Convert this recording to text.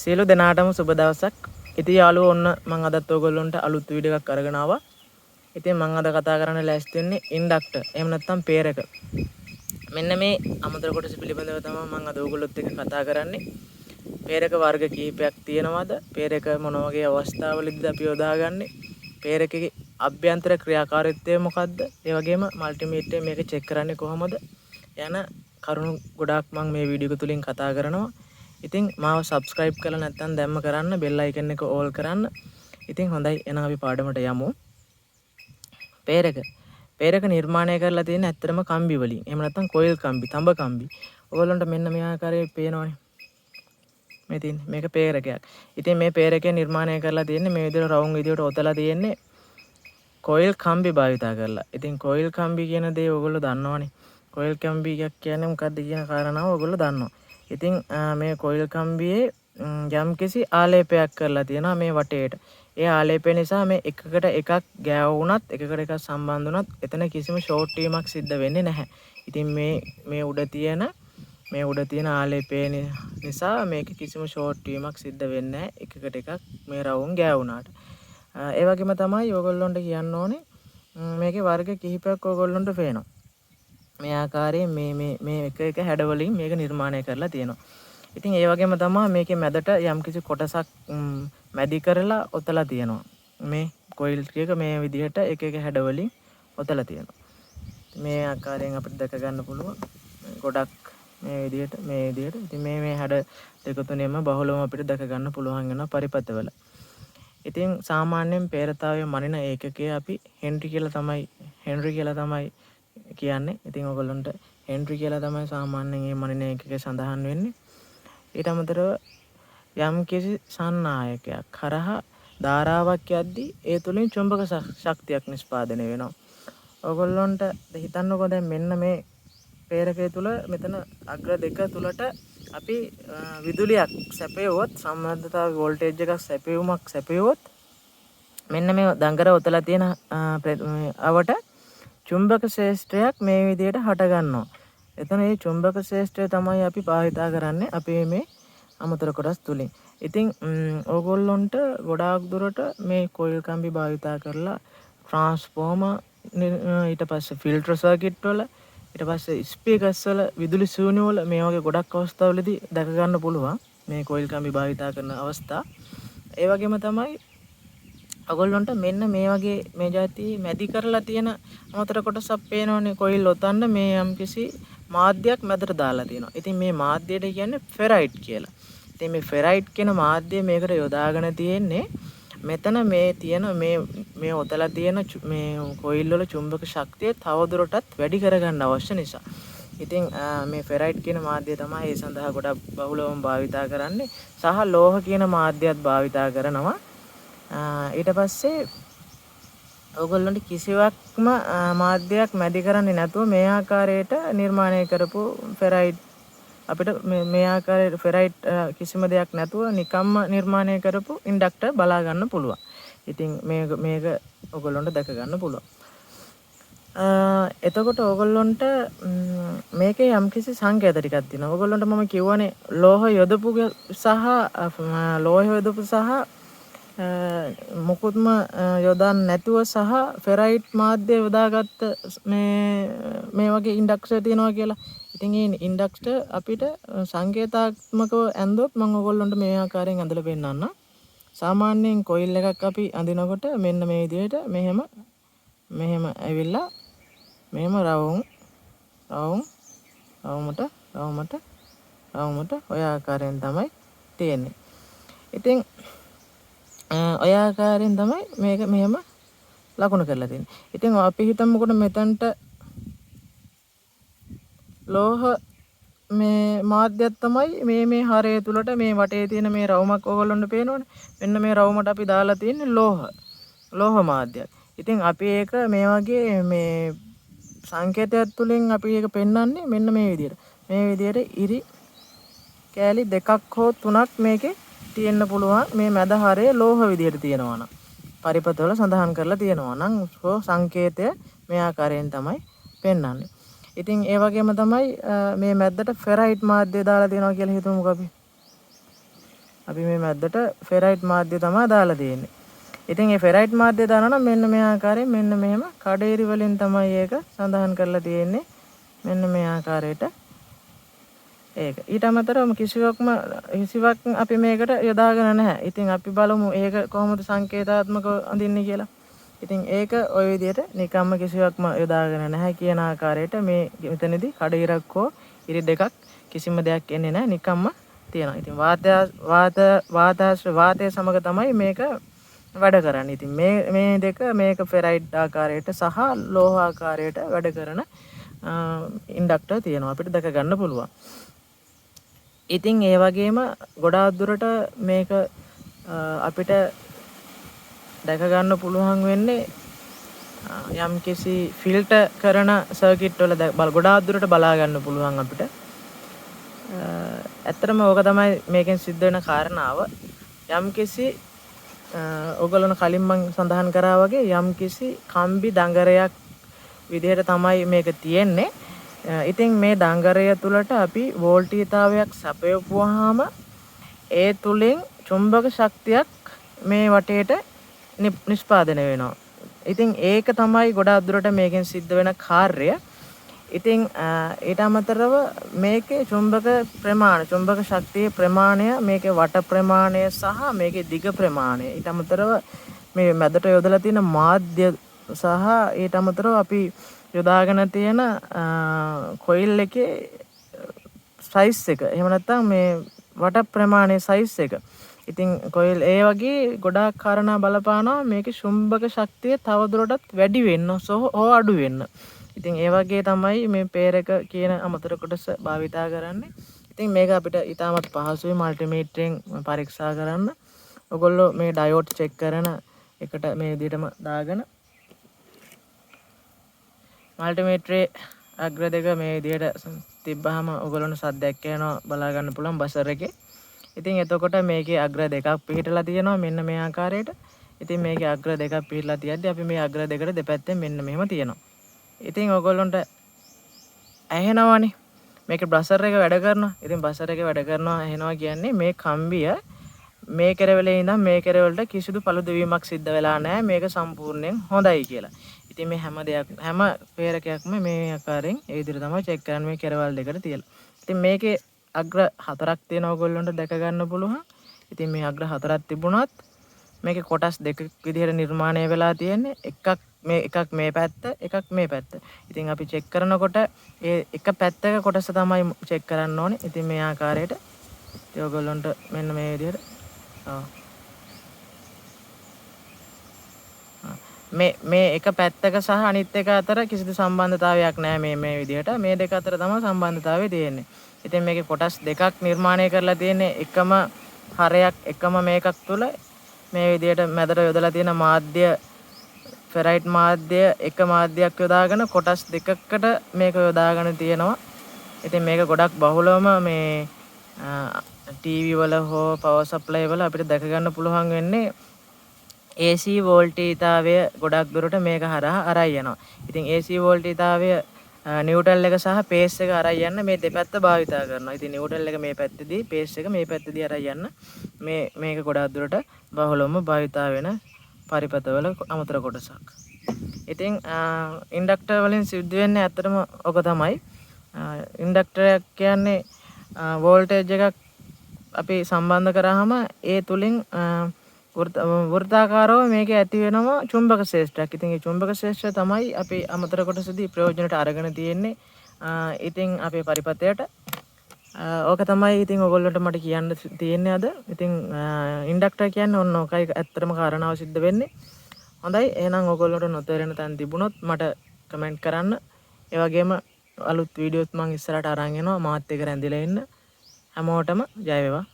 සියලු දෙනාටම සුබ දවසක්. ඉතින් යාළුවෝ ඔන්න මම අදත් ඔයගොල්ලන්ට අලුත් වීඩියෝ එකක් අරගෙන ආවා. ඉතින් මම අද කතා කරන්න ලෑස්ති වෙන්නේ ඉන්ඩක්ටර්. එහෙම නැත්නම් පේරක. මෙන්න මේ අමතර කොටස පිළිබඳව තමයි මම අද ඔයගොල්ලොත් එක්ක කතා කරන්නේ. පේරක වර්ග කීපයක් තියෙනවද? පේරක මොන වගේ අවස්ථාවලදීද අපි යොදාගන්නේ? පේරකේ අභ්‍යන්තර ක්‍රියාකාරීත්වය මොකද්ද? ඒ වගේම මල්ටිමීටරේ මේක චෙක් කරන්නේ කොහොමද? යන කරුණු ගොඩාක් මම මේ වීඩියෝ එක තුලින් කතා කරනවා. ඉතින් මාව subscribe කරලා නැත්නම් දැම්ම කරන්න bell icon එක all කරන්න. ඉතින් හොඳයි එහෙනම් අපි පාඩමට යමු. පේරක නිර්මාණය කරලා තියෙන ඇත්තටම කම්බි වලින්. එහෙම නැත්නම් කොයිල් කම්බි, තඹ කම්බි. ඔයගොල්ලන්ට මෙන්න මේ ආකාරයේ පේනවනේ. මේ තියෙන්නේ මේක පේරකයක්. ඉතින් මේ පේරකය නිර්මාණය කරලා තියෙන්නේ මේ විදිහට රවුම් විදිහට ඔතලා තියෙන්නේ කොයිල් කම්බි භාවිතා කරලා. ඉතින් කොයිල් කම්බි කියන දේ ඔයගොල්ලෝ දන්නවනේ. කොයිල් කම්බි කියන්නේ මොකක්ද කියන කාරණාව ඔයගොල්ලෝ දන්නවා. ඉතින් මේ කොයිල් කම්බියේ යම්කිසි ආලේපයක් කරලා තියෙනවා මේ වටේට. ඒ ආලේපය නිසා මේ එකකට එකක් ගෑවුණත් එකකට එකක් සම්බන්ධ වුණත් එතන කිසිම ෂෝට් වීමක් සිද්ධ වෙන්නේ නැහැ. ඉතින් මේ උඩ තියෙන ආලේපය නිසා මේක කිසිම ෂෝට් වීමක් සිද්ධ වෙන්නේ නැහැ. එකකට එකක් මේ රවුම් ගෑවුණාට. ඒ වගේම තමයි ඔයගොල්ලන්ට කියන්න ඕනේ මේකේ වර්ග කිහිපයක් ඔයගොල්ලන්ට පේනවා. මේ ආකාරයෙන් මේ එක හැඩවලින් මේක නිර්මාණය කරලා තියෙනවා. ඉතින් ඒ වගේම තමයි මේකේ මැදට යම්කිසි කොටසක් මැදි කරලා ඔතලා තියෙනවා. මේ කොයිල් ටික මේ විදිහට එක හැඩවලින් ඔතලා තියෙනවා. මේ ආකාරයෙන් අපිට දැක ගන්න පුළුවන්. ගොඩක් මේ විදිහට. ඉතින් මේ හැඩ දෙක තුනෙම බහුලවම අපිට දැක ගන්න පුළුවන් වෙනවා පරිපථවල. ඉතින් සාමාන්‍යයෙන් පේරතාවයේ මනින ඒකකය අපි හෙන්රි කියලා තමයි කියන්නේ. ඉතින් ඔයගොල්ලන්ට හෙන්රි කියලා තමයි සාමාන්‍යයෙන් මේ මනින ඒකකය සඳහන් වෙන්නේ. ඊට අමතරව යම්කිසි සන්නායකයක් කරහා ධාරාවක් යද්දී ඒ තුලින් චුම්බක ශක්තියක් නිෂ්පාදනය වෙනවා. ඔයගොල්ලන්ට හිතන්නකෝ දැන් මෙන්න මේ පේරකය තුල මෙතන අග්‍ර දෙක තුලට අපි විදුලියක් සැපයුවොත් සම්බන්ධතාව වෝල්ටේජ් එකක් සැපයුවොත් මෙන්න මේ දඟර ඔතලා තියෙන අවට චුම්බක ක්ෂේත්‍රයක් මේ විදිහට හට ගන්නවා. එතන මේ චුම්බක ක්ෂේත්‍රය තමයි අපි භාවිතා කරන්නේ අපේ මේ අමතර කොටස් තුලින්. ඉතින් ඕගොල්ලොන්ට ගොඩාක් දුරට මේ කොයිල් කම්බි භාවිතා කරලා ට්‍රාන්ස්ෆෝමර් ඊට පස්සේ ෆිල්ටර් සර්කිට් වල ඊට පස්සේ ස්පීකර්ස් වල විදුලි සූණි වල මේ වගේ ගොඩක් අවස්ථාවලදී දැක ගන්න පුළුවන් මේ කොයිල් කම්බි භාවිතා කරන අවස්ථා. ඒ වගේම තමයි ඔයගොල්ලන්ට මෙන්න මේ වගේ මේ જાති මැදි කරලා තියෙන අමතර කොටසක් පේනවනේ කොයිල් ඔතන්න මේ යම්කිසි මාධ්‍යයක් මැදට දාලා තියෙනවා. ඉතින් මේ මාධ්‍යයට කියන්නේ ෆෙරයිට් කියලා. ඉතින් මේ ෆෙරයිට් කියන මාධ්‍යය මේකට යොදාගෙන තියෙන්නේ මෙතන මේ ඔතලා තියෙන මේ කොයිල් වල චුම්බක ශක්තිය තවදුරටත් වැඩි කරගන්න අවශ්‍ය නිසා. ඉතින් මේ ෆෙරයිට් කියන මාධ්‍යය තමයි ඒ සඳහා ගොඩක් බහුලවම භාවිතා කරන්නේ. සහ ලෝහ කියන මාධ්‍යයත් භාවිතා කරනවා. ඊට පස්සේ ඔයගොල්ලන්ට කිසිවක්ම මාධ්‍යයක් මැදි කරන්නේ නැතුව මේ ආකාරයට නිර්මාණය කරපු ෆෙරයිට් අපිට මේ ආකාරයට ෆෙරයිට් කිසිම දෙයක් නැතුව නිකම්ම නිර්මාණය කරපු ඉන්ඩක්ටර් බලා ගන්න පුළුවන්. ඉතින් මේක ඔයගොල්ලන්ට දැක ගන්න පුළුවන්. එතකොට ඔයගොල්ලන්ට මේකේ යම්කිසි සංකේත ටිකක් තියෙනවා. ඔයගොල්ලන්ට මම කියවනේ ලෝහ යොදපු සහ මොකුත්ම යොදන්න නැතුව සහ ෆෙරයිට් මාධ්‍ය යොදාගත්ත මේ වගේ ඉන්ඩක්ටර් තියෙනවා කියලා. ඉතින් මේ ඉන්ඩක්ටර් අපිට සංකේතාත්මකව ඇඳුවොත් මම ඔයගොල්ලන්ට මේ ආකාරයෙන් ඇඳලා පෙන්නන්නම්. සාමාන්‍යයෙන් කොයිල් එකක් අපි අඳිනකොට මෙන්න මේ විදිහට මෙහෙම ඇවිල්ලා මෙහෙම රවුමට ඔය ආකාරයෙන් තමයි තියෙන්නේ. ඉතින් ඔය ආකාරයෙන් තමයි මේක මෙහෙම ලකුණු කරලා තියෙන්නේ. ඉතින් අපි හිතමුකොට මෙතනට ලෝහ මේ මාධ්‍යයක් තමයි මේ හරය තුලට මේ වටේ තියෙන මේ රවුමක් ඔයගොල්ලන්ට පේනවනේ. මෙන්න මේ රවුමට අපි දාලා තියෙන්නේ ලෝහ මාධ්‍යයක්. ඉතින් අපි ඒක මේ වගේ මේ සංකේතයක් තුලින් අපි ඒක පෙන්වන්නේ මෙන්න මේ විදිහට. මේ විදිහට ඉරි කෑලි දෙකක් හෝ තුනක් මේකේ තියෙන්න පුළුවන්. මේ මැද හරය ලෝහ විදිහට තියෙනවා නම් පරිපථවල සඳහන් කරලා තියෙනවා නම් සංකේතය මේ ආකාරයෙන් තමයි පෙන්වන්නේ. ඉතින් ඒ වගේම තමයි මේ මැද්දට ෆෙරයිට් මාධ්‍ය දාලා තියෙනවා කියලා හිතමුකෝ අපි. අපි මේ මැද්දට ෆෙරයිට් මාධ්‍ය තමයි දාලා තියෙන්නේ. ඉතින් මේ ෆෙරයිට් මාධ්‍ය දානවා නම් මෙන්න මේ ආකාරයෙන් මෙන්න මෙහෙම කඩේරි වලින් තමයි ඒක සඳහන් කරලා තියෙන්නේ. මෙන්න මේ ආකාරයට ඒක. ඊට අමතරව කිසිවක් අපි මේකට යොදාගෙන නැහැ. ඉතින් අපි බලමු ඒක කොහොමද සංකේතාත්මකව අඳින්නේ කියලා. ඉතින් ඒක ওই විදිහට නිකම්ම කිසිවක්ම යොදාගෙන නැහැ කියන ආකාරයට මේ මෙතනදී කඩේරක් හෝ ඉරි දෙකක් කිසිම දෙයක් එන්නේ නැහැ. නිකම්ම තියෙනවා. ඉතින් වාතය සමග තමයි මේක වැඩ කරන්නේ. ඉතින් මේ දෙක මේක ෆෙරයිට් ආකාරයට සහ ලෝහ ආකාරයට වැඩ කරන ඉන්ඩක්ටර් තියෙනවා. අපිට දැක ගන්න පුළුවන්. ඉතින් ඒ වගේම ගොඩාක් දුරට මේක අපිට දැක ගන්න පුළුවන් වෙන්නේ යම් කිසි ෆිල්ටර් කරන සර්කිට් වල ගොඩාක් දුරට බලා ගන්න පුළුවන් අපිට. ඇත්තටම ඕක තමයි මේකෙන් සිද්ධ වෙන කාරණාව. යම් කිසි ඔයගොල්ලෝ කලින් මම සඳහන් කරා වගේ යම් කිසි කම්බි දඟරයක් විදිහට තමයි මේක තියෙන්නේ. ඉතින් මේ දඟරය තුලට අපි වෝල්ටීයතාවයක් සපයපුවාම ඒ තුලින් චුම්බක ශක්තියක් මේ වටේට නිෂ්පාදනය වෙනවා. ඉතින් ඒක තමයි ගොඩාක් දුරට මේකෙන් සිද්ධ වෙන කාර්යය. ඉතින් ඊට අමතරව මේකේ චුම්බක ශක්තියේ ප්‍රමාණය, මේකේ වට ප්‍රමාණය සහ මේකේ දිග ප්‍රමාණය, ඊට අමතරව මේ මැදට යොදලා තියෙන මාධ්‍ය සහ ඊට අමතරව අපි යොදාගෙන තියෙන කොයිල් එකේ සයිස් එක, එහෙම නැත්නම් මේ වට ප්‍රමාණයේ සයිස් එක. ඉතින් කොයිල් ඒ වගේ ගොඩාක් කාරණා බලපානවා මේකේ චුම්බක ශක්තිය තවදුරටත් වැඩි වෙන්න හෝ අඩු වෙන්න. ඉතින් ඒ වගේ තමයි මේ පේරක කියන අමතර කොටස භාවිතා කරන්නේ. ඉතින් මේක අපිට ඉතාමත් පහසුයි මල්ටිමීටරෙන් පරීක්ෂා කරන්න. ඔයගොල්ලෝ මේ ඩයෝඩ් චෙක් කරන එකට මේ විදිහටම දාගෙන මල්ටිමීටරේ අග්‍ර දෙක මේ විදිහට තිබ්බහම ඔයගොල්ලන්ට සද්දයක් එනවා බලා ගන්න පුළුවන් බසර් එකේ. ඉතින් එතකොට මේකේ අග්‍ර දෙකක් පිහිටලා තියෙනවා මෙන්න මේ ආකාරයට. ඉතින් මේකේ අග්‍ර දෙකක් පිහිටලා තියද්දි අපි මේ අග්‍ර දෙකට දෙපැත්තෙන් මෙන්න මෙහෙම තියෙනවා. ඉතින් ඔයගොල්ලන්ට ඇහෙනවනේ මේක බසර් එක වැඩ කරනවා. ඉතින් බසර් එක වැඩ කරනවා ඇහෙනවා කියන්නේ මේ කම්බිය මේ කෙරවලේ ඉඳන් මේ කෙරවලට කිසිදු පළුදවීමක් සිද්ධ වෙලා නැහැ. මේක සම්පූර්ණයෙන් හොඳයි කියලා. ඉතින් මේ හැම පේරකයක්ම මේ ආකාරයෙන් ඒ විදිහට තමයි චෙක් කරන්නේ මේ කෙරවල් දෙකට තියලා. ඉතින් මේකේ අග්‍ර හතරක් තියෙනවා ඔයගොල්ලන්ට දැක ගන්න පුළුවන්. ඉතින් මේ අග්‍ර හතරක් තිබුණත් මේකේ කොටස් දෙකක් විදිහට නිර්මාණය වෙලා තියෙන්නේ. එකක් මේ පැත්ත, එකක් මේ පැත්ත. ඉතින් අපි චෙක් කරනකොට ඒ එක පැත්තක කොටස තමයි චෙක් කරන්න ඕනේ. ඉතින් මේ ආකාරයට ඉතින් ඔයගොල්ලන්ට මෙන්න මේ විදිහට මේ එක පැත්තක සහ අනිත් එක අතර කිසිදු සම්බන්ධතාවයක් නැහැ මේ විදිහට. මේ දෙක අතර තමයි සම්බන්ධතාවය තියෙන්නේ. ඉතින් මේකේ කොටස් දෙකක් නිර්මාණය කරලා තියෙන්නේ එකම හරයක් එකම මේකක් තුල මේ විදිහට මැදට යොදලා තියෙන මාධ්‍ය ෆෙරයිට් මාධ්‍ය එක මාධ්‍යයක් යොදාගෙන කොටස් දෙකකට මේක යොදාගෙන තියෙනවා. ඉතින් මේක ගොඩක් බහුලවම මේ ටීවී වල හෝ පවර් සප්ලයි වල අපිට දැක ගන්න පුළුවන් වෙන්නේ AC වෝල්ටීයතාවය ගොඩක් දුරට මේක හරහා අරයි යනවා. ඉතින් AC වෝල්ටීයතාවය නිව්ට්‍රල් එක සහ පේස් එක අරයි යන්න මේ දෙපැත්ත භාවිතා කරනවා. ඉතින් නිව්ට්‍රල් එක මේ පැත්තේදී පේස් එක මේ පැත්තේදී අරයි යන්න මේක ගොඩක් දුරට බහුලවම භාවිතා වෙන පරිපථවල අමතර කොටසක්. ඉතින් ඉන්ඩක්ටර් වලින් සිද්ධ වෙන්නේ ඇත්තටම ඔක තමයි. ඉන්ඩක්ටරයක් කියන්නේ වෝල්ටේජ් එකක් අපි සම්බන්ධ කරාම ඒ තුලින් වෘත්තාකාරව මේක ඇති වෙනවා චුම්බක ශේෂ්ත්‍රයක්. ඉතින් මේ චුම්බක ශේෂ්ත්‍රය තමයි අපි අමතර කොටසදී ප්‍රයෝජනට අරගෙන තියෙන්නේ. ඉතින් අපේ පරිපථයට ඕක තමයි ඉතින් ඔයගොල්ලන්ට මට කියන්න තියෙන්නේ අද. ඉතින් ඉන්ඩක්ටර් කියන්නේ ඔන්න ඔකයි ඇත්තටම කාරණාව සිද්ධ වෙන්නේ. හොඳයි එහෙනම් ඔයගොල්ලන්ට නොතේරෙන තැන් තිබුණොත් මට කමෙන්ට් කරන්න. ඒ වගේම අලුත් වීඩියෝත් මම ඉස්සරහට අරන් එනවා. මාත් එක්ක රැඳිලා ඉන්න. හැමෝටම ජය වේවා.